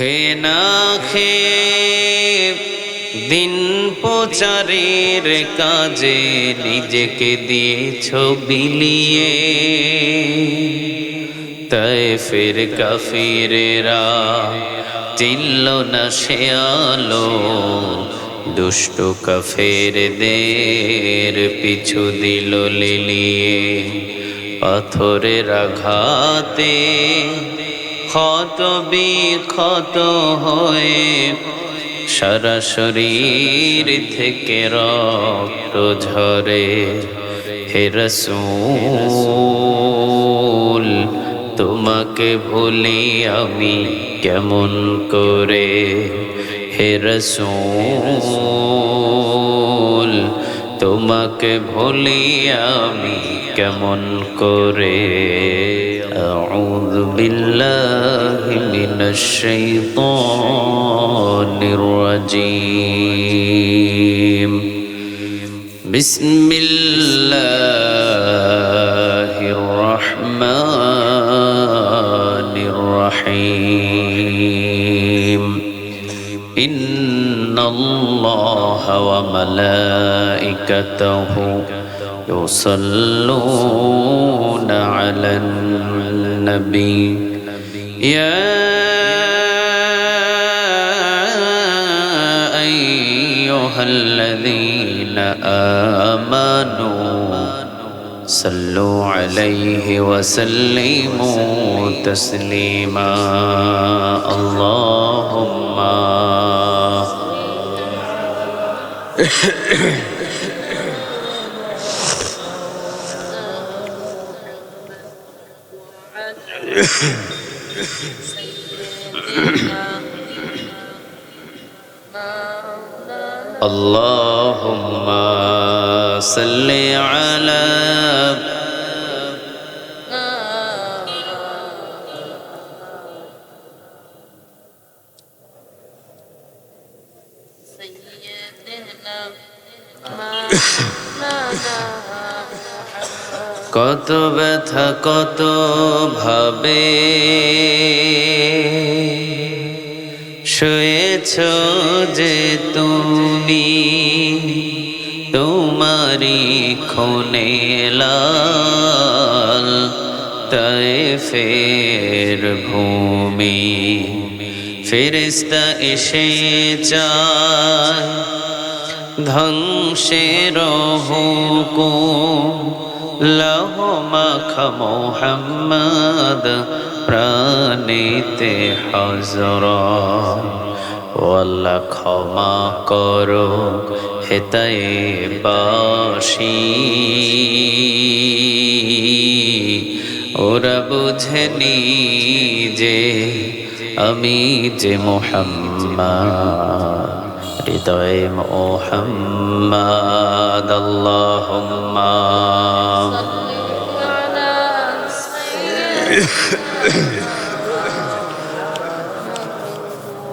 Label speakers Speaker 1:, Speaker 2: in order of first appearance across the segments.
Speaker 1: খেয়ে না খেয়ে দিন প্রচারের কাজে নিজেকে দিয়েছ বিলিয়ে, তায়েফের কাফিরেরা চিনল না সে আলো, দুষ্ট কাফেরদের পিছু দিল লিলিয়ে। পাথরের আঘাতে ক্ষত বিক্ষত হয়ে সারা শরীর থেকে রক্ত ঝরে। হে রাসূল তোমাকে ভুলি আমি কেমন করে, হে রাসূল তোমাকে ভুলি আমি কেমন করে। আউযু বিল্লাহি মিনাশ শাইতানির রাজীম। বিসমিল্লাহির রাহমানির রাহিম। ইন্নাল্লাহা ওয়া মালাইকাতাহু ইউসাল্লুনা আলান নবী ইয়া আইয়ুহাল্লাযীনা আমানু সাল্লু আলাইহি ওয়া সাল্লিমু তাসলিমা। আল্লাহুম্মা Allahumma salli ala কত ব্যথা কত ভাবে শুয়েছ যে তুমি, তোমারি খুনে লাল তায়েফের ভূমি। ফেরেশতা এসে চায় ধ্বংসের হুকুম, লৌহ মাখা মুহাম্মদ প্রাণীতে হযরত। ও আল্লাহ ক্ষমা করো হে তায়েফবাসী, ওরা বুঝেনি যে আমি যে মুহাম্মদ, হৃদয়ে মুহাম্মদ। আল্লাহুম্মা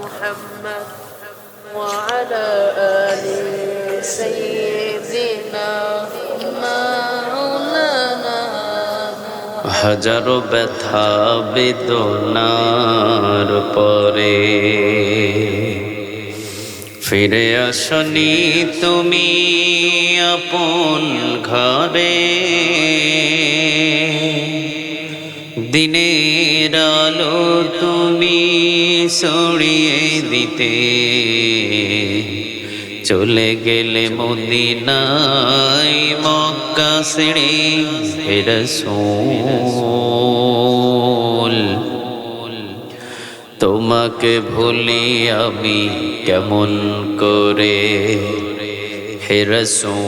Speaker 2: محمد وعلى آل سيدنا مولانا।
Speaker 1: হাজারো ব্যথা বেদনার পরে ফিরে আসনি তুমি আপন ঘরে, দিনের আলো তুমি ছড়িয়ে দিতে চলে গেলে মদিনায় মক্কা ছেড়ে। হে রাসূল তোমাকে ভুলি আমি কেমন করে, হে রাসূল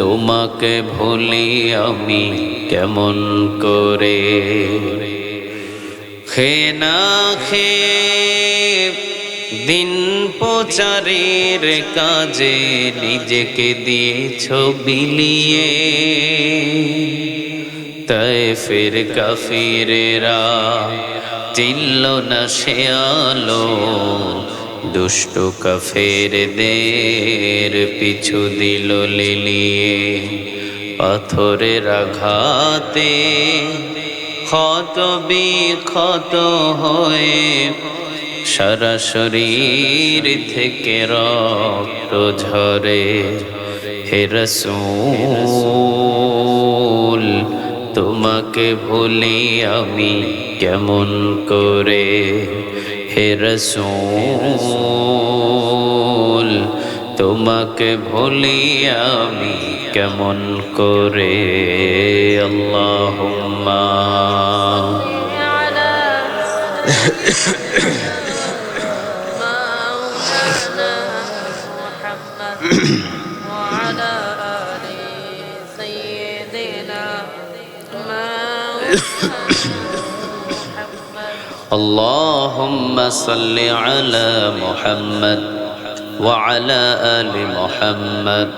Speaker 1: তোমাকে ভুলি আমি কেমন করে। খেয়ে না খেয়ে দিন প্রচারের কাজে নিজেকে দিয়েছ বিলিয়ে, তায়েফের কাফিরেরা চিনল না সে আলো, দুষ্ট কাফেরদের পিছু দিল লিলিয়ে। পাথরের আঘাতে ক্ষত বিক্ষত হয়ে সারা শরীর থেকে রক্ত ঝরে। হে রাসূল তোমাকে ভুলি আমি কেমন করে। হে রাসূল তোমাকে ভুলি আমি কেমন করে। আল্লাহুম্মা
Speaker 2: على مولانا محمد وعلى آل سيدنا محمد.
Speaker 1: اللهم صل على محمد وعلى آل محمد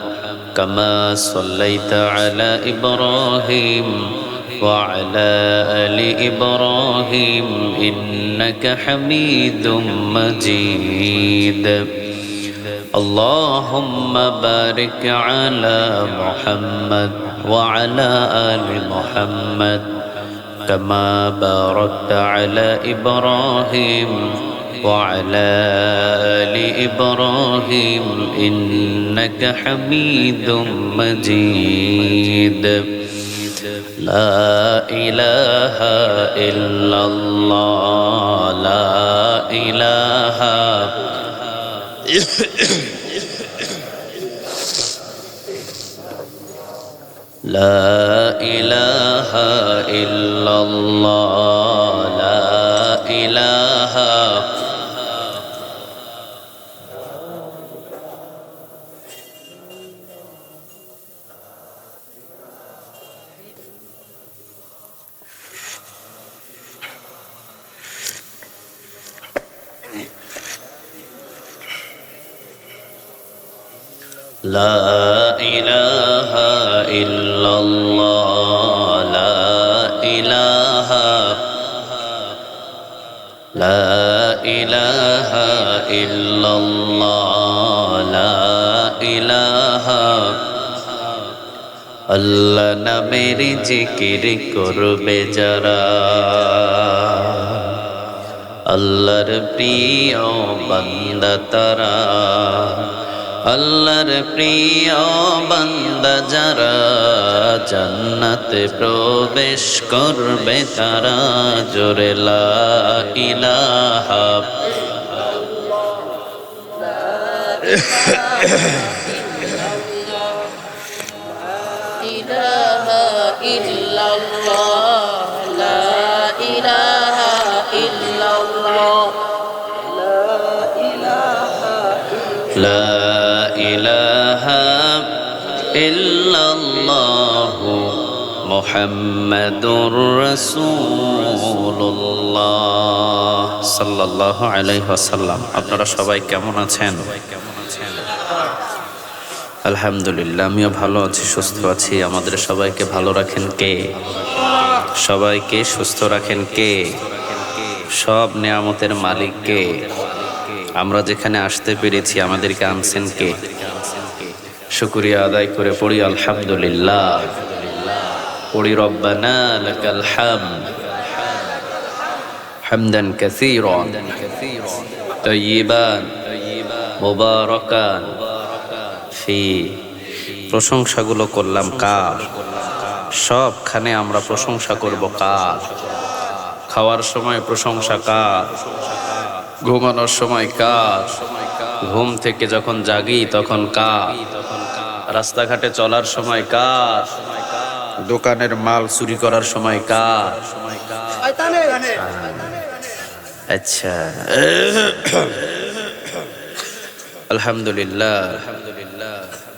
Speaker 1: كما صليت على إبراهيم وعلى آل إبراهيم إنك حميد مجيد. اللهم بارك على محمد وعلى آل محمد كما باركت على إبراهيم وعلى آل إبراهيم إنك حميد مجيد. لا إله إلا الله لا إله لا إله إلا الله لا إله لا إله إلا الله لا إله لا إله إلا الله لا إله আল্লাহ নামের জিকির করবে যারা আল্লাহর প্রিয় বান্দা তারা আল্লাহর প্রিয় বান্দা যারা জান্নাতে প্রবেশ করবে তারা জোরে লা ইলাহা لا إله إلا الله محمد رسول الله صلى الله عليه وسلم. আপনারা সবাই কেমন আছেন? আলহামদুলিল্লাহ আমিও ভালো আছি, সুস্থ আছি। আমাদের সবাইকে ভালো রাখেন কে? সবাইকে সুস্থ রাখেন কে? সব নিয়ামতের মালিক কে? আমরা যেখানে আসতে পেরেছি আমাদেরকে আনছেন কে? শুকরিয়া আদায় করে পড়ি আলহামদুলিল্লাহ, পড়ি রব্বানা লাকাল হামদ হামদান কাসীরান তাইয়িবান মুবারাকান ফি। প্রশংসাগুলো করলাম কার? সবখানে আমরা প্রশংসা করব কার? খাওয়ার সময় প্রশংসা কার? ঘুমানোর সময় কার? ঘুম থেকে যখন জাগি তখন কার? রাস্তাঘাটে চলার সময় কার? দোকানের মাল চুরি করার সময় কার? আচ্ছা আলহামদুলিল্লাহ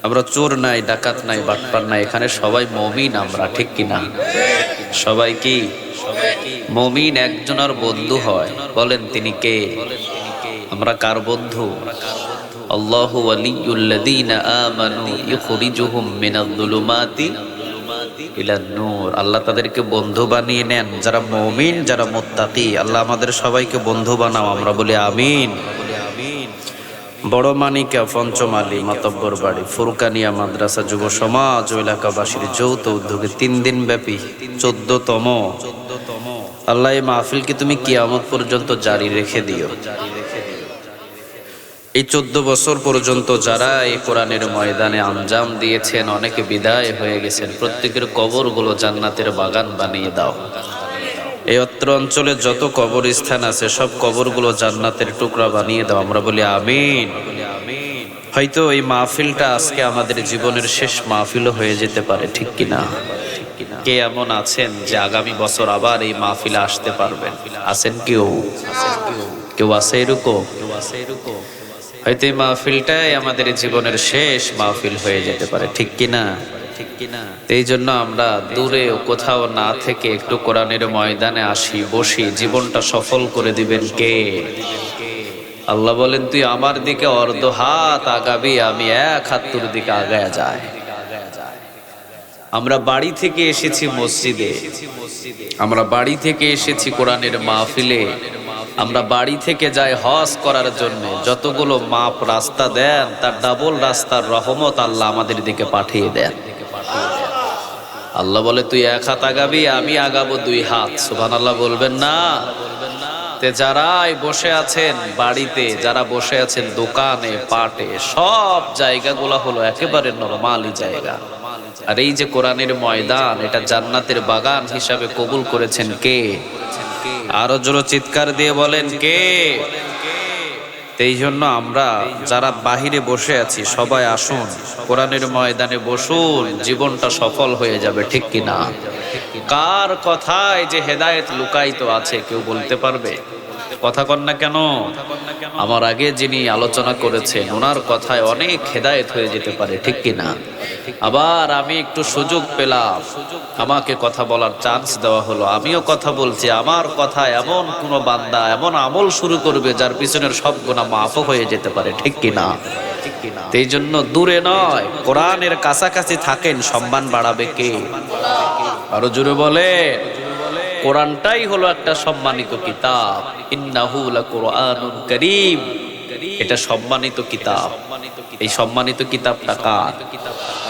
Speaker 1: আমরা চোর নাই, ডাকাত নাই, বাটপার নাই, এখানে সবাই মুমিন। আমরা ঠিক কিনা? সবাই কি মুমিন? একজনের বন্ধু হয়, বলেন তিনি কে? আমরা কার বন্ধু? আল্লাহু ওয়ালিয়ুল্লাযীনা আমানু ইখরিজুহুম মিনায-যুলুমাতি ইলান-নূর। আল্লাহ তাদেরকে বন্ধু বানিয়ে নেন যারা মুমিন, যারা মুত্তাকি। আল্লাহ আমাদের সবাইকে বন্ধু বানাও, আমরা বলি আমিন। বড় মানিকা পঞ্চমালী মাতব্বর বাড়ি ফুরকানিয়া মাদ্রাসা যুব সমাজ ও এলাকাবাসীর যৌথ উদ্যোগে 3 দিন ব্যাপী 14তম আল্লাহ এই মাহফিলকে তুমি কিয়ামত পর্যন্ত জারি রেখে দিও। এই 14 বছর পর্যন্ত যারা এই কোরআনের ময়দানে আঞ্জাম দিয়েছেন, অনেকে বিদায় হয়ে গেছেন, প্রত্যেকের কবরগুলো জান্নাতের বাগান বানিয়ে দাও। এই অত্র অঞ্চলে যত কবরস্থান আছে সব কবরগুলো জান্নাতের টুকরা বানিয়ে দাও। আমরা বলি আমিন। হয়তো এই মাহফিলটা আজকে আমাদের জীবনের শেষ মাহফিলও হয়ে যেতে পারে, ঠিক কিনা? কে এমন আছেন যে আগামী বছর আবার এই মাহফিলে আসতে পারবেন? আছেন কেউ? কেউ আছে এরকম? হয়তো এই মাহফিলটাই আমাদের জীবনের শেষ মাহফিল হয়ে যেতে পারে, ঠিক কিনা? এই জন্য আমরা দূরে কোথাও না থেকে একটু কোরআনের ময়দানে আসি, বসি। জীবনটা সফল করে দিবেন কে? আল্লাহ বলেন, তুই আমার দিকে অর্ধ হাত আগাবি, আমি 1 হাত তোর দিকে আগায়া যায়। আমরা বাড়ি থেকে এসেছি মসজিদে, আমরা বাড়ি থেকে এসেছি কোরআনের মাহফিলে, আমরা বাড়ি থেকে যাই হজ করার জন্য। যতগুলো মাপ রাস্তা দেন তার ডাবল রাস্তার রহমত আল্লাহ আমাদের দিকে পাঠিয়ে দেন। আল্লাহ বলে, তুই 1 হাত আগাবি, আমি আগাবো 2 হাত। সুবহানাল্লাহ বলবেন না? তে যারাই বসে আছেন বাড়িতে, যারা বসে আছেন দোকানে, পাটে, সব জায়গাগুলো হলো একেবারে নরমালি জায়গা। আর এই যে কোরআনের ময়দান, এটা জান্নাতের বাগান হিসাবে কবুল করেছেন কে? আরো জোরে চিৎকার দিয়ে বলেন কে? এই জন্য আমরা যারা বাহিরে বসে আছি সবাই আসুন, কোরআনের ময়দানে বসুন, জীবনটা সফল হয়ে যাবে, ঠিক কিনা? কার কথায় যে হেদায়েত লুকায়িত আছে কেউ বলতে পারবে? কথা কন না কেন? আমার আগে যিনি আলোচনা করেছেন ওনার কথায় অনেক হেদায়েত হয়ে যেতে পারে, ঠিক কিনা? আবার আমি একটু সুযোগ পেলাম, আমাকে কথা বলার চান্স দেওয়া হলো, আমিও কথা বলছি। আমার কথা এমন কোন বান্দা এমন আমল শুরু করবে যার পিছনের সব গুনাহ মাফ হয়ে যেতে পারে, ঠিক কিনা? এই জন্য দূরে নয়, কোরআনের কাছাকাছি থাকেন, সম্মান বাড়াবে কে? আরো জোরে বলে, কোরআনটাই হলো একটা সম্মানিত কিতাব। ইন্নাহু লাকুরআনুন কারীম, এটা সম্মানিত কিতাব। এই সম্মানিত কিতাবটা কার?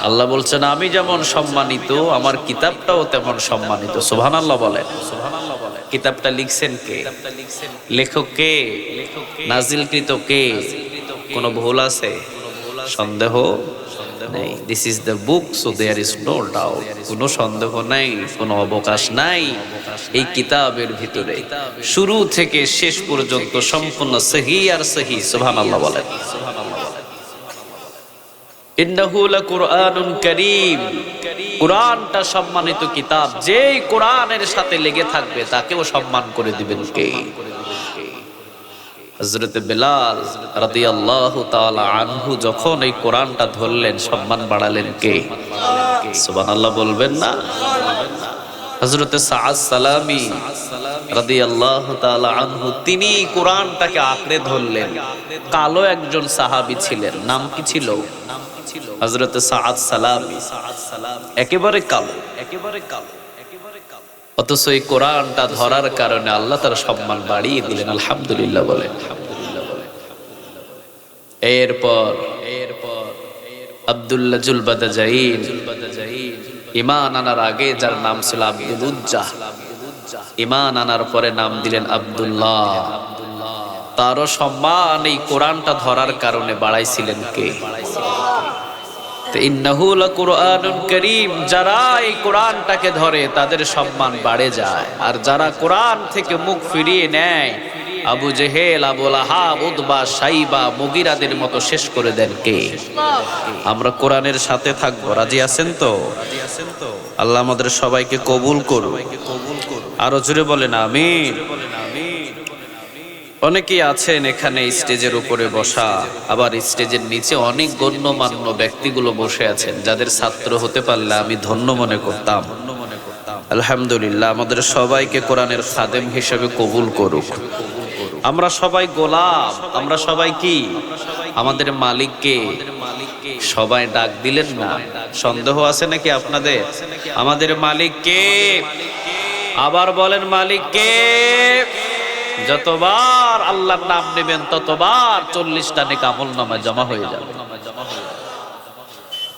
Speaker 1: আল্লাহ বলছেন, আমি যেমন সম্মানিত আমার কিতাবটাও তেমন সম্মানিত। সুবহানাল্লাহ বলেন। কিতাবটা লিখছেন কে? লেখক কে? নাজিলকৃত কে? কোনো ভুল আছে? সন্দেহ নেই। This is the book, so there is no doubt. কোনো সন্দেহ নাই, কোনো অবকাশ নাই। এই কিতাবের ভিতরে শুরু থেকে শেষ পর্যন্ত সম্পূর্ণ সহি আর সহি। সুবহানাল্লাহ বলেন। ইন্নাহু লাকুরআনুন কারীম, কোরআনটা সম্মানিত কিতাব। যেই কোরআনের সাথে লেগে থাকবে তাকেও সম্মান করে দিবেন কে? হযরত বেলাল রাদিয়াল্লাহু তাআলা আনহু যখন এই কোরআনটা ধরলেন, সম্মান বাড়ালেন কে? সুবহানাল্লাহ বলবেন না? হযরত সাআদ সালামি রাদিয়াল্লাহু তাআলা আনহু তিনি কোরআনটাকে আঁকড়ে ধরলেন। কালো একজন সাহাবী ছিলেন, নাম কি ছিল? হযরত সাআদ সালামি, একেবারে কালো, একেবারে কালো। অথচ এই কোরআনটা ধরার কারণে আল্লাহ তার সম্মান বাড়িয়ে দিলেন। আলহামদুলিল্লাহ বলে। এরপর আব্দুল্লাহ জুলবাদাজাইন, ঈমান আনার আগে যার নাম ছিল আব্দুল উজ্জাহ, ঈমান আনার পরে নাম দিলেন আব্দুল্লাহ। তারও সম্মান এই কোরআনটা ধরার কারণে বাড়াইছিলেন কে? ইন্নাহু লাকুরআনুন কারীম, যারা এই কোরআনটাকে ধরে তাদের সম্মান বাড়ে যায়। আর যারা কোরআন থেকে মুখ ফিরিয়ে নেয়, আবু জেহেল, আবু লাহাব, উতবা, সাইবা, মুগিরাদের মতো শেষ করে দেন কে? আমরা কোরআনের সাথে থাকবো, রাজি আছেন তো? আল্লাহ আমাদের সবাইকে কবুল করুন। আরো জোরে বলেন আমিন। অনেকেই আছেন এখানে স্টেজের উপরে বসা, আবার স্টেজের নিচে অনেক গণ্যমান্য ব্যক্তিগুলো বসে আছেন, যাদের ছাত্র হতে পারলে আমি ধন্য মনে করতাম। আলহামদুলিল্লাহ, আমাদের সবাইকে কোরআনের খাদেম হিসেবে কবুল করুক। আমরা সবাই গোলাম, আমরা সবাই কি? আমাদের মালিককে সবাই ডাক দিলেন না? সন্দেহ আছে নাকি আপনাদের? আমাদের মালিককে আবার বলেন, মালিককে। যতবার আল্লাহর নাম নেবেন ততবার 40টা নেক আমলনামায় জমা হয়ে যাবে।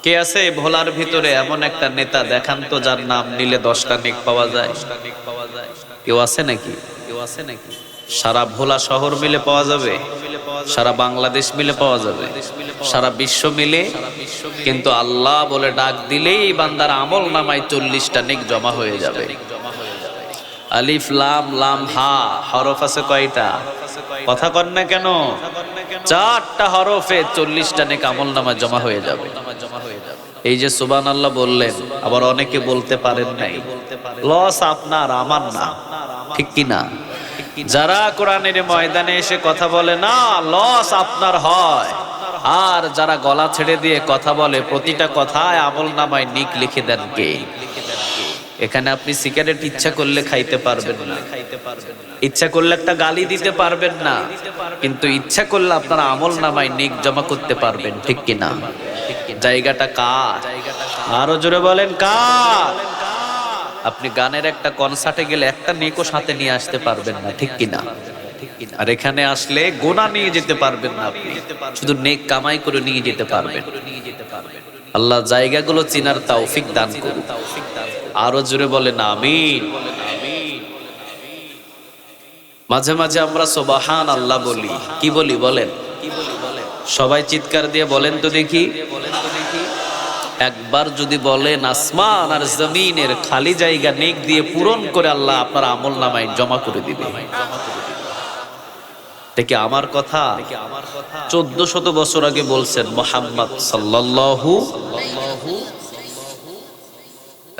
Speaker 1: কে আছে ভোলার ভিতরে এমন একটা নেতা দেখান তো যার নাম নিলে 10টা নেক পাওয়া যায়? কেউ আছে নাকি? সারা ভোলা শহর মিলে পাওয়া যাবে, সারা বাংলাদেশ মিলে পাওয়া যাবে, সারা বিশ্ব মিলে? কিন্তু আল্লাহ বলে ডাক দিলেই বান্দার আমল নামায় 40টা নেক জমা হয়ে যাবে। আলিফ লাম লাম হা হরফ আছে কয়টা? কথা কন না কেন? 4টা হরফে 40টা নেক আমল নামায় জমা হয়ে যাবে। এই যে সুবহানাল্লাহ বললেন, আবার অনেকে বলতে পারেন নাই, লস আপনার আমার না, ঠিক কি না? যারা কোরআনের ময়দানে এসে কথা বলে না, লস আপনার হয়। আর যারা গলা ছেড়ে দিয়ে কথা বলে, প্রতিটা কথায় আমল নামায় নিক লিখে দেন কে? এখানে আপনি সিগারেট ইচ্ছা করলে খাইতে পারবেন না, ইচ্ছা করলে একটা গালি দিতে পারবেন না, কিন্তু ইচ্ছা করলে আপনার আমল নামায় নিক জমা করতে পারবেন, ঠিক কি না? জায়গাটা কার? আরো জোরে বলেন কার? আপনি গানের একটা কনসার্টে গেলে একটা নেকও সাথে নিয়ে আসতে পারবেন না, ঠিক কিনা? আর এখানে আসলে গোনা নিয়ে যেতে পারবেন না, আপনি শুধু নেক কামাই করে নিয়ে যেতে পারবেন। আল্লাহ জায়গাগুলো চিনার তৌফিক দান করুন। আরো জোরে বলেন আমিন। মাঝে মাঝে আমরা সুবহান আল্লাহ বলি, কি বলি বলেন? সবাই চিৎকার দিয়ে বলেন তো দেখি। একবার যদি বলেন, আসমান আর জমিনের খালি জায়গা নেক দিয়ে পূরণ করে আল্লাহ আপনার আমল নামায় জমা করে দিবে। দেখি আমার কথা 1400 বছর আগে বলছেন মুহাম্মদ সাল্লাল্লাহু।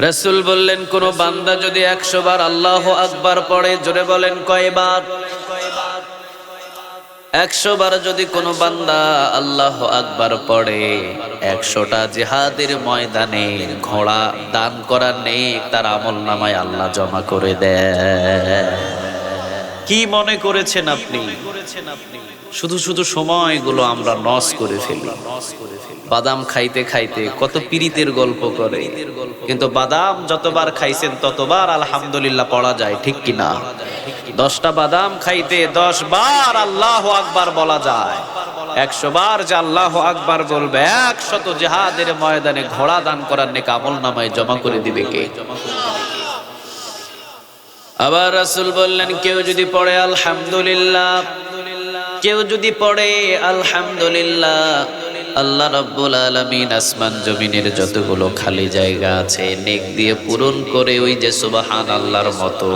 Speaker 1: রাসূল বললেন, কোন বান্দা যদি 100 বার আল্লাহু আকবার পড়ে, জোরে বলেন কয়বার? 100 বার যদি কোনো বান্দা আল্লাহু আকবার পড়ে, 100টা জিহাদের ময়দানে ঘোড়া দান করার নেক তার আমল নামায় আল্লাহ জমা করে দেয়। কি মনে করেছেন আপনি? শুধু শুধু সময়গুলো আমরা নষ্ট করে ফেলি। বাদাম খাইতে খাইতে কত পীরিতের গল্প করে, কিন্তু বাদাম যতবার খাইছেন ততবার আলহামদুলিল্লাহ পড়া যায়, ঠিক কিনা? 10টা বাদাম খাইতে 10 বার আল্লাহু আকবার বলা যায়। 100 বার যে আল্লাহু আকবার বলবে, 100 জিহাদের ময়দানে ঘোড়া দান করার নেক আমল নামায় জমা করে দিবে কে? আবার রাসূল বললেন, কেউ যদি পড়ে আলহামদুলিল্লাহ, কেউ যদি পড়ে আলহামদুলিল্লাহ, আল্লাহ রাব্বুল আলামিন আসমান জমিনের যতগুলো খালি জায়গা আছে নেক দিয়ে পূরণ করে, ওই যে সুবহানাল্লাহর মতো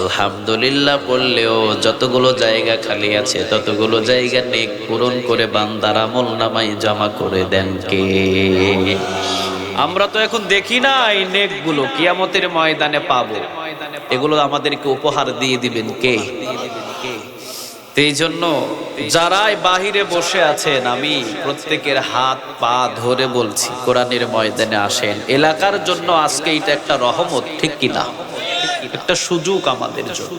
Speaker 1: আলহামদুলিল্লাহ পড়লেও যতগুলো জায়গা খালি আছে ততগুলো জায়গা নেক পূরণ করে বান্দার আমল নামায় জমা করে দেন কে? আমরা তো এখন দেখি না এই নেকগুলো, কিয়ামতের ময়দানে পাবো। এগুলো আমাদেরকে উপহার দিয়ে দিবেন কে? এই জন্য যারাই বাহিরে বসে আছেন, আমি প্রত্যেকের হাত পা ধরে বলছি, কোরআনের ময়দানে আসেন। এলাকার জন্য আজকে এটা একটা রহমত, ঠিক কিনা? একটা সুযোগ আমাদের জন্য।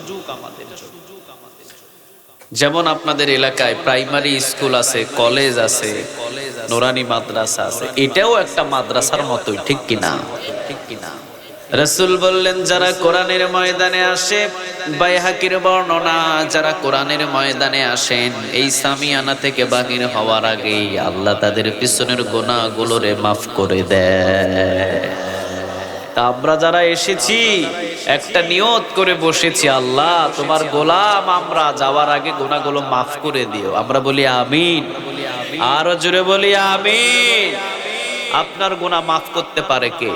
Speaker 1: যেমন আপনাদের এলাকায় প্রাইমারি স্কুল আছে, কলেজ আছে, নুরানি মাদ্রাসা আছে, এটাও একটা মাদ্রাসার মতোই, ঠিক কিনা? রাসূল বললেন, যারা কোরআনের ময়দানে আসে, বাইহাকির বর্ণনা, যারা কোরআনের ময়দানে আসেন, এই সামিয়ানা থেকে বাহির হওয়ার আগেই আল্লাহ তাদের পিছনের গুনাহগুলোরে মাফ করে দেয়। তা আমরা যারা এসেছি একটা নিয়ত করে বসেছি, আল্লাহ তোমার গোলাম আমরা, যাওয়ার আগে গুনাহগুলো মাফ করে দিও। আমরা বলি আমিন। আরো জোরে বলি আমিন। আপনার গুনাহ মাফ করতে পারে কে?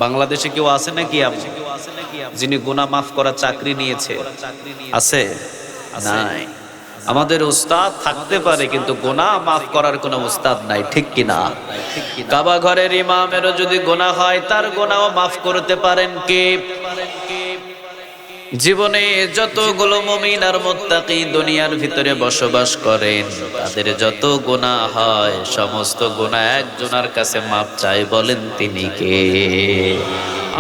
Speaker 1: বাংলাদেশে কেউ আছে নাকি আপনি যিনি গুনাহ মাফ করার চাকরি নিয়েছে? আছে? নাই। আমাদের উস্তাদ থাকতে পারে, কিন্তু গুনাহ মাফ করার কোনো উস্তাদ নাই, ঠিক কিনা? কাবা ঘরের ইমামেরও যদি গুনাহ হয়, তার গুনাহও মাফ করতে পারেন কে? জীবনে যতগুলো মুমিন আর মুত্তাকি দুনিয়ার ভিতরে বসবাস করেন, তাদের যত গুনাহ হয় সমস্ত গুনাহ একজনের কাছে মাপ চাই, বলেন তিনি কে?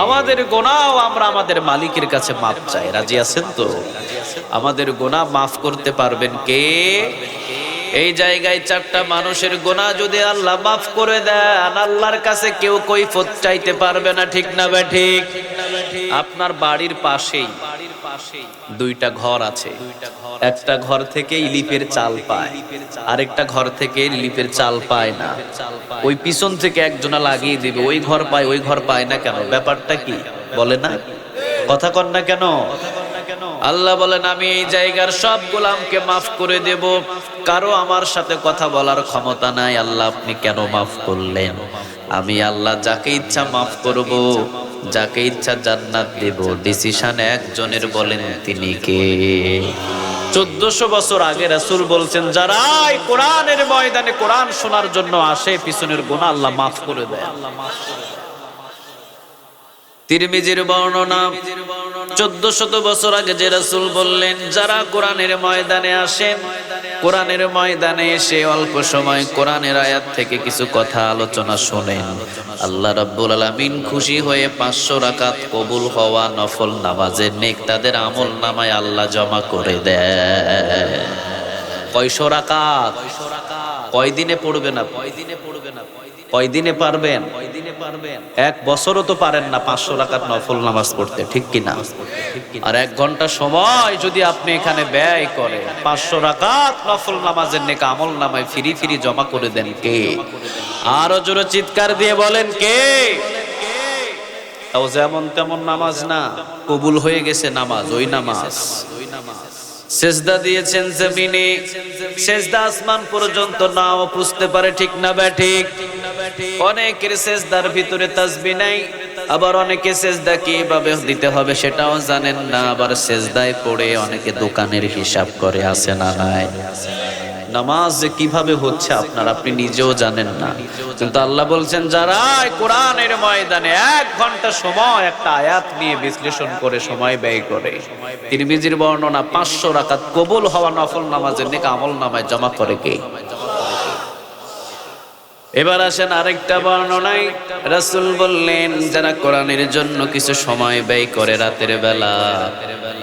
Speaker 1: আমাদের গুনাহ আমরা আমাদের মালিকের কাছে মাপ চাই। রাজি আছেন তো? আমাদের গুনাহ মাফ করতে পারবেন কে? এই জায়গায় 4টা মানুষের গুনাহ যদি আল্লাহ মাফ করে দেন, আল্লাহর কাছে কেউ কৈফিয়ত চাইতে পারবে না, ঠিক না ঠিক? আপনার বাড়ির পাশেই 2টা ঘর আছে, একটা ঘর থেকে ইলিপের চাল পায়, আরেকটা ঘর থেকে ইলিপের চাল পায় না। ওই পিছন থেকে একজনা লাগিয়ে দিবে, ওই ঘর পায় ওই ঘর পায় না কেন? ব্যাপারটা কি বলে না? কথা কন না কেন? আল্লাহ বলেন আমি এই জায়গার সব গোলামকে মাফ করে দেব, কারো আমার সাথে কথা বলার ক্ষমতা নাই। আল্লাহ আপনি কেন মাফ করলেন? আমি আল্লাহ যাকে ইচ্ছা মাফ করব, যাকে ইচ্ছা জান্নাত দেব। ডিসিশন একজনের, বলেন তিনি কে? 1400 বছর আগে রাসূল বলছেন যারা এই কোরআনের ময়দানে কোরআন শোনার জন্য আসে, পিছনের গুনাহ আল্লাহ মাফ করে দেয়। তিরমিজির বর্ণনা, 1400 বছর আগে যে রাসূল বললেন যারা কোরআনের ময়দানে আসেন, কোরআনের ময়দানে এসে অল্প সময় কোরআনের আয়াত থেকে কিছু কথা আলোচনা শোনেন, আল্লাহ রাব্বুল আলামিন খুশি হয়ে 500 রাকাত কবুল হওয়া নফল নামাজের নেক তাদের আমল নামায় আল্লাহ জমা করে দেয়। কয়শো রাকাত? কয়দিনে পড়বেন আপনি? কয়দিনে পারবেন? এক বছরও তো পারেন না 500 রাকাত নফল নামাজ পড়তে, ঠিক কিনা? আর 1 ঘন্টা সময় যদি আপনি এখানে ব্যয় করে 500 রাকাত নফল নামাজের নেক আমল নামায় ফিরি ফিরি জমা করে দেন কে? আরো জোরে চিৎকার দিয়ে বলেন কে? তাও যেমন তেমন নামাজ না, কবুল হয়ে গেছে নামাজ, ওই নামাজ। সেজদা দিয়েছেন জমিনে, সেজদা আসমান পর্যন্ত নাও বুঝতে পারে, ঠিক না ব্যাঠিক? অনেকের সেজদার ভিতরে তাসবিহ নাই, আবার অনেকে সেজদা কিভাবে দিতে হবে সেটাও জানেন না, আবার সেজদায় পড়ে অনেকে দোকানের হিসাব করে, আছে না নাই? নামাজ যে কিভাবে হচ্ছে আপনি নিজেও জানেন না, কিন্তু আল্লাহ বলছেন যারা কোরআনের ময়দানে 1 ঘন্টা সময় একটা আয়াত নিয়ে বিশ্লেষণ করে সময় ব্যয় করে, তিরমিজির বর্ণনা 500 রাকাত কবুল হওয়া নফল নামাজের নেক আমল নামায় জমা করে কে? এবার আসেন আরেকটা বর্ণনায় রাসূল বললেন যারা কোরআনের জন্য কিছু সময় ব্যয় করে রাতের বেলা,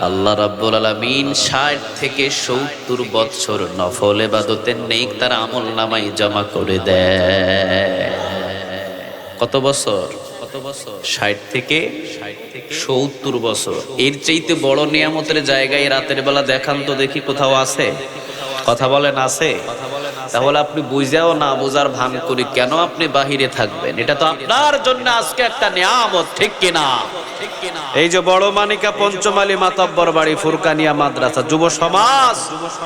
Speaker 1: আল্লাহ রাব্বুল আলামিন 60 থেকে 70 বছর নফল ইবাদতের নেক তার আমল নামায় জমা করে দেয়। কত বছর? 60 থেকে 70 বছর। এর চাইতে বড় নিয়ামতের জায়গায় রাতের বেলা দেখান তো দেখি, কোথাও আছে? কথা বলেন, আছে? তাহলে আপনি বুঝাও না বুঝার ভান করি কেন আপনি বাহিরে থাকবেন? এটা তো আপনার জন্য আজকে একটা নিয়ামত, ঠিক কিনা? এই যে বড় মানিকা পঞ্চমালী মাতাব্বর বাড়ি ফুরকানিয়া মাদ্রাসা যুব সমাজ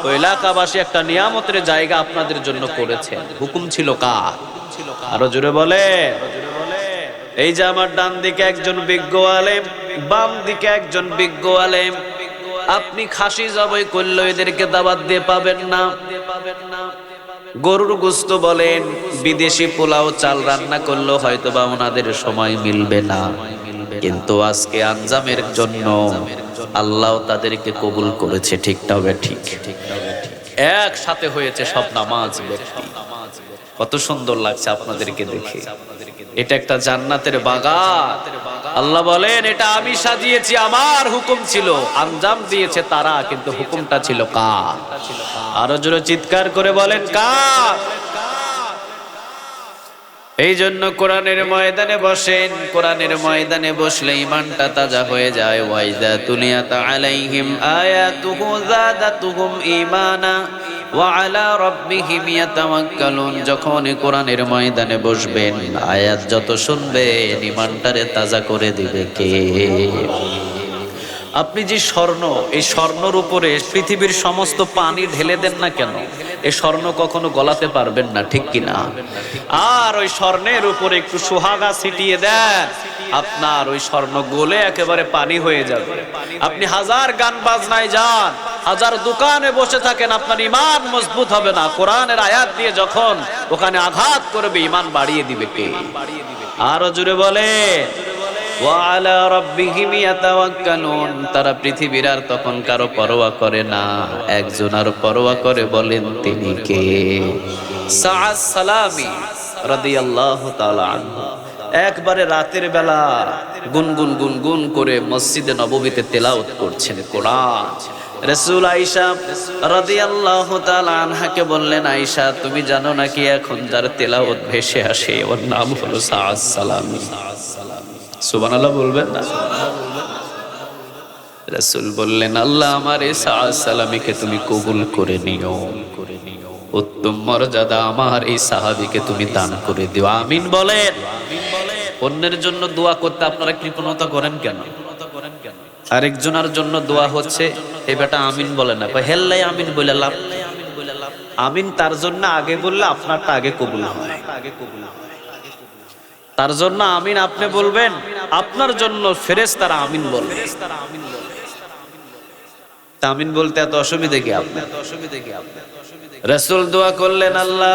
Speaker 1: ও এলাকাবাসী একটা নিয়ামতের জায়গা আপনাদের জন্য করেছেন। হুকুম ছিল কার? আরো জোরে বলে। এই যে আমার ডান দিকে একজন বিজ্ঞ আলেম, বাম দিকে একজন বিজ্ঞ আলেম। আপনি খাসি জবাই করলে এদেরকে দাওয়াত দিয়ে পাবেন না। গরুর গোশত বলেন, বিদেশি পোলাও চাল রান্না করলেও হয়তো বা ওনাদের সময় মিলবে না, কিন্তু আজকে আঞ্জামের জন্য আল্লাহ তাদেরকে কবুল করেছে, ঠিক না ঠিক? একসাথে হয়েছে সব নামাজ ব্যক্তি। কত সুন্দর লাগছে আপনাদেরকে দেখে। এটা একটা জান্নাতের বাগান। আল্লাহ বলেন এটা আমি সাজিয়েছি, আমার হুকুম ছিল, আঞ্জাম দিয়েছে তারা, কিন্তু হুকুমটা ছিল কার? আরো জোরে চিৎকার করে বলেন কার? এই জন্য কোরআনের ময়দানে বসেন, কোরআনের ময়দানে বসলে ইমানটা তাজা হয়ে যায়। ওয়াইদা তুলিয়াত আলাইহিম আয়াতুহু যাদাতুহুম ঈমানা ওয়া আলা রাব্বিহিম ইয়াতাওয়াক্কালুন। যখন কোরআনের ময়দানে বসবেন, আয়াত যত শুনবেন ইমানটারে তাজা করে দিবে কে? আপনি যে স্বর্ণ, এই স্বর্ণর উপরে পৃথিবীর সমস্ত পানি ঢেলে দেন না কেন, এই স্বর্ণ কখনো গলাতে পারবেন না, ঠিক কিনা? আর ওই স্বর্ণের উপরে একটু সোহাগা ছিটিয়ে দেন, আপনার ওই স্বর্ণ গলে একেবারে পানি হয়ে যাবে। আপনি 1000 গান বাজনায় যান, 1000 দোকানে বসে থাকেন, আপনার ইমান মজবুত হবে না। কোরআনের আয়াত দিয়ে যখন ওখানে আঘাত করবে, ইমান বাড়িয়ে দিবে কে? আরো জোরে বলে ওয়ালা রাব্বিহিম ইয়াতাওয়াক্কালুন। তারা পৃথিবীর আর তখন কারো পরোয়া করে না, একজন আর পরোয়া করে, বলেন তিনি কে? সাআদ সালামি রাদিয়াল্লাহু তাআলা আনহু একবারে রাতের বেলা গুনগুন গুনগুন করে মসজিদে নববীতে তেলাওয়াত করছেন কোরআন। রাসূল আয়েশা রাদিয়াল্লাহু তাআলা আনহাকে বললেন, আয়েশা তুমি জানো নাকি এখন যার তেলাওয়াত ভেসে আসে ওর নাম হলো সাআদ সালামি। সুবহানাল্লাহ বলবেন না? রাসূল বললেন, আল্লাহ আমার এই সাআদ সালামিকে তুমি কবুল করে নিও, উত্তম মর্যাদা আমার এই সাহাবীকে তুমি দান করে দিও। আমিন বলেন। অন্যের জন্য দোয়া করতে আপনারা কৃপণতা করেন কেন? আরেকজনের জন্য দোয়া হচ্ছে, এই বেটা আমিন বলে না, কয় হেল্লাই আমিন বলে লাভ। আমিন তার জন্য আগে বললে আপনারটা আগে কবুল হয়। তার জন্য আমিন আপনি বলবেন, আপনার জন্য ফেরেশতারা আমিন বলবে। আমিন বলতে এত অসুবিধা কি আপনার? রাসূল দোয়া করলেন, আল্লাহ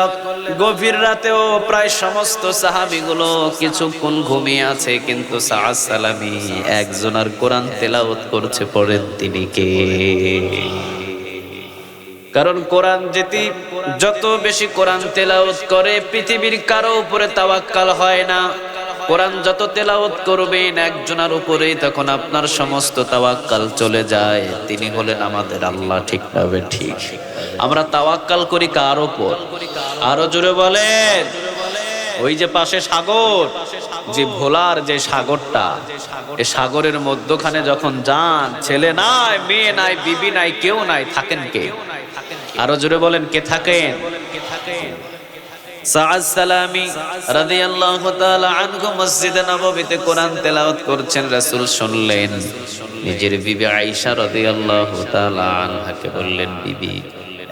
Speaker 1: গভীর রাতেও প্রায় সমস্ত সাহাবীগুলো কিছুক্ষণ ঘুমিয়ে আছে, কিন্তু সাআদ সালামী একজনের কোরআন তেলাওয়াত করছে, পড়েন তিনি কে? কারণ কোরআন যত বেশি কোরআন তেলাওয়াত করে পৃথিবীর কারো উপরে তাওয়াক্কাল হয় না। কোরআন যত তেলাওয়াত করবেন একজনের উপরেই তখন আপনার সমস্ত তাওয়াক্কাল চলে যায়। তিনি হলেন আমাদের আল্লাহ। ঠিক না ঠিক? আমরা তাওয়াক্কাল করি কার উপর? আরো জোরে বলেন। ওই যে পাশে সাগর, যে ভোলার যে সাগরটা, এই সাগরের মধ্যখানে যখন যান, ছেলে নাই, মেয়ে নাই, বিবি নাই, কেউ নাই, থাকেন কে? আরো জোরে বলেন, কে থাকেন? সাআদ সালামী রাদিয়াল্লাহু তাআলা আনহু মসজিদে নববীতে কোরআন তেলাওয়াত করছেন। রাসূল শুনলেন, নিজের বিবি আয়েশা রাদিয়াল্লাহু তাআলা আনহাকে বললেন, বিবি,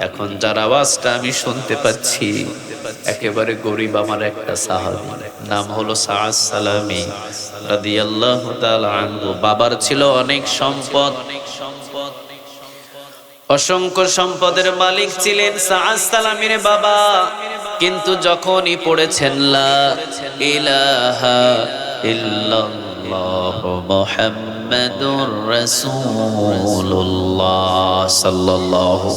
Speaker 1: এখন যার আওয়াজটা আমি শুনতে পাচ্ছি একেবারে গরীব আমার একটা সাহাবী, নাম হলো সাআদ সালামী রাদিয়াল্লাহু তাআলা আনহু। বাবার ছিল অনেক সম্পদ, অসংখ্য সম্পদের মালিক ছিলেন সাআদ সালামীর বাবা। কিন্তু যখনই পড়েছেন লা ইলাহা ইল্লাল্লাহ মুহাম্মাদুর রাসূলুল্লাহ সাল্লাল্লাহু,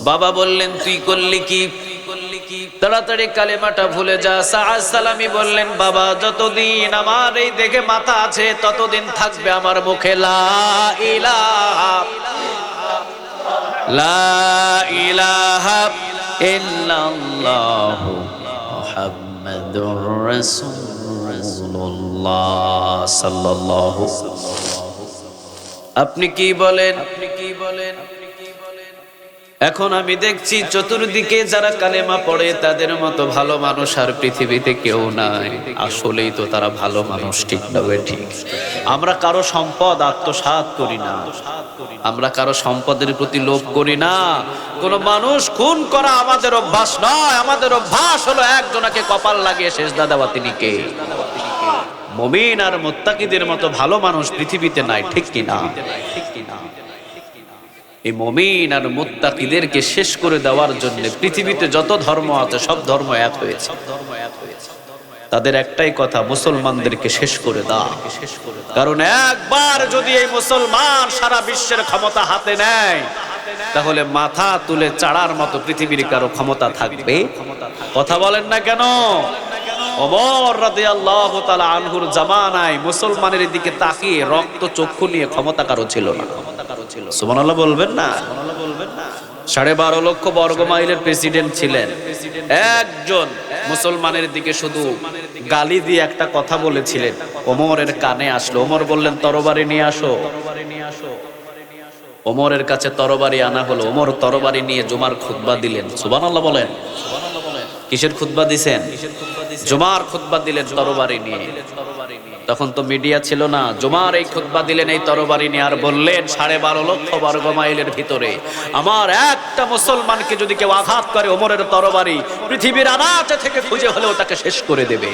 Speaker 1: বাবা বললেন, তুই করলি কি? তাড়াতাড়ি কালেমাটা ভুলে যা। সাআদ সালামী বললেন, বাবা, যতদিন আমার এই দেখে মাথা আছে ততদিন থাকবে আমার মুখে লা ইলাহা লা ইলাহা ইল্লাল্লাহু মুহাম্মাদুর রাসূলুল্লাহ সাল্লাল্লাহু। আপনি কি বলেন? এখন আমি দেখছি চতুর্দিকে যারা কালেমা পড়ে তাদের মতো ভালো মানুষ আর পৃথিবীতে কেউ নাই। আসলেই তো তারা ভালো মানুষ। ঠিক না ঠিক? আমরা কারো সম্পদ আত্মসাৎ করি না, আমরা কারো সম্পদের প্রতি লোভ করি না। কোন মানুষ খুন করা আমাদের অভ্যাস নয়। আমাদের অভ্যাস হলো একজনকে কপাল লাগিয়ে সেজদা দেওয়া। তিনি কে? মুমিন আর মুত্তাকিদের মতো ভালো মানুষ পৃথিবীতে নাই। ঠিক কিনা? এই মুমিন আর মুত্তাকিদেরকে শেষ করে দেওয়ার জন্য পৃথিবীতে যত ধর্ম আছে সব ধর্ম এক হয়েছে। তাদের একটাই কথা, মুসলমানদেরকে শেষ করে দাও। কারণ একবার যদি এই মুসলমান সারা বিশ্বের ক্ষমতা হাতে নেয়, তাহলে মাথা তুলে চাড়ার মতো পৃথিবীর কারো ক্ষমতা থাকবে? কথা বলেন না কেন? ওমর রাদিয়াল্লাহু তাআলা আনহুর জামানায় মুসলমানের দিকে তাকিয়ে রক্ত চক্ষু নিয়ে ক্ষমতা কারো ছিল না। সুবহানাল্লাহ বলবেন না? 12.5 লক্ষ বর্গ মাইলের প্রেসিডেন্ট ছিলেন। একজন মুসলমানের দিকে শুধু গালি দিয়ে একটা কথা বলেছিলেন, ওমরের কানে আসলো। ওমর বললেন, তরবারি নিয়ে আসো। ওমরের কাছে তরবারি আনা হলো। ওমর তরবারি নিয়ে জুমার খুতবা দিলেন। সুবহানাল্লাহ বলেন। কিসের খুতবা দিছেন? জুমার খুতবা দিলেন তরবারি নিয়ে। তখন তো মিডিয়া ছিল না। জুমার এই খুতবা দিলেন এই তরবারি নিয়ে, আর বললেন 12.5 লক্ষ বর্গ মাইলের ভিতরে আমার একটা মুসলমানকে যদি কেউ আঘাত করে, ওমরের তরবারি পৃথিবীর আনাচে থেকে খুঁজে হলেও তাকে শেষ করে দেবে।